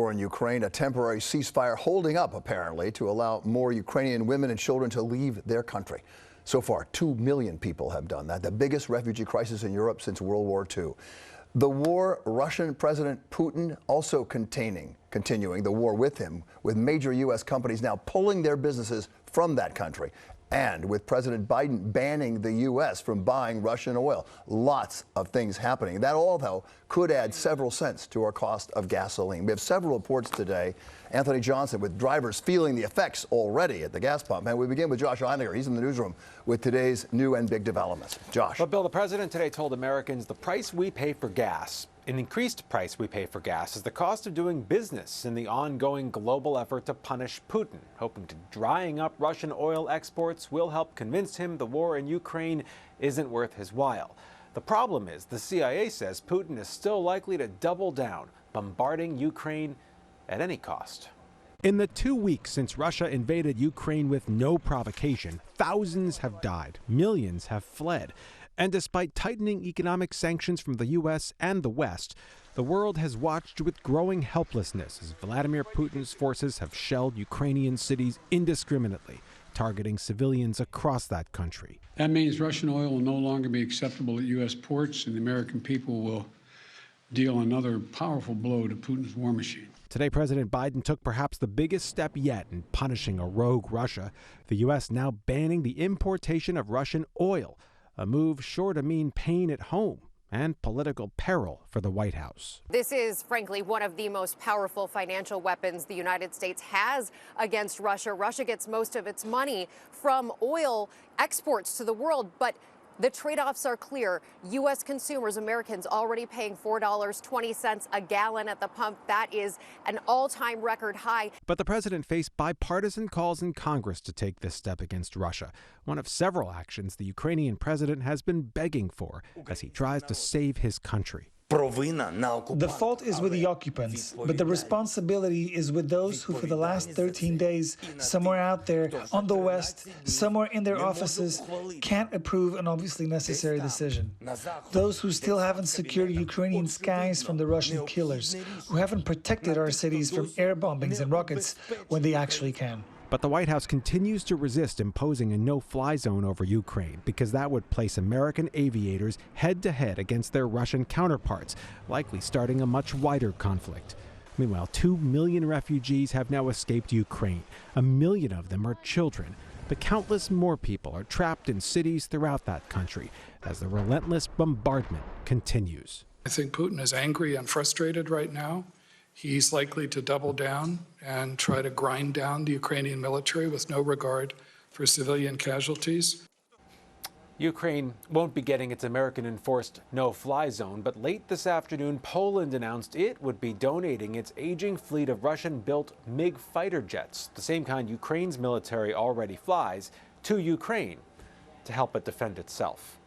war in Ukraine, a temporary ceasefire holding up, apparently, to allow more Ukrainian women and children to leave their country. So far, 2 million people have done that, the biggest refugee crisis in Europe since World War II. The war, Russian President Putin also continuing the war with him, with major U.S. companies now pulling their businesses from that country, and with President Biden banning the U.S. from buying Russian oil. Lots of things happening. That all, though, could add several cents to our cost of gasoline. We have several reports today. Anthony Johnson with drivers feeling the effects already at the gas pump. And we begin with Josh Einiger. He's in the newsroom with today's new and big developments. Josh. But Bill, the president today told Americans the price we pay for gas, an increased price we pay for gas, is the cost of doing business in the ongoing global effort to punish Putin, hoping to drying up Russian oil exports will help convince him the war in Ukraine isn't worth his while. The problem is the CIA says Putin is still likely to double down, bombarding Ukraine at any cost. In the 2 weeks since Russia invaded Ukraine with no provocation, thousands have died, millions have fled. And despite tightening economic sanctions from the U.S. and the West, the world has watched with growing helplessness as Vladimir Putin's forces have shelled Ukrainian cities indiscriminately, targeting civilians across that country. That means Russian oil will no longer be acceptable at U.S. ports, and the American people will deal another powerful blow to Putin's war machine. Today, President Biden took perhaps the biggest step yet in punishing a rogue Russia, the U.S. now banning the importation of Russian oil, a move sure to mean pain at home and political peril for the White House. This is, frankly, one of the most powerful financial weapons the United States has against Russia. Russia gets most of its money from oil exports to the world, but the trade-offs are clear. U.S. consumers, Americans, already paying $4.20 a gallon at the pump. That is an all-time record high. But the president faced bipartisan calls in Congress to take this step against Russia, one of several actions the Ukrainian president has been begging for as he tries to save his country. The fault is with the occupants, but the responsibility is with those who for the last 13 days, somewhere out there on the West, somewhere in their offices, can't approve an obviously necessary decision. Those who still haven't secured Ukrainian skies from the Russian killers, who haven't protected our cities from air bombings and rockets when they actually can. But the White House continues to resist imposing a no-fly zone over Ukraine because that would place American aviators head-to-head against their Russian counterparts, likely starting a much wider conflict. Meanwhile, 2 million refugees have now escaped Ukraine. 1 million of them are children. But countless more people are trapped in cities throughout that country as the relentless bombardment continues. I think Putin is angry and frustrated right now. He's likely to double down and try to grind down the Ukrainian military with no regard for civilian casualties. Ukraine won't be getting its American-enforced no-fly zone, but late this afternoon, Poland announced it would be donating its aging fleet of Russian-built MiG fighter jets, the same kind Ukraine's military already flies, to Ukraine to help it defend itself.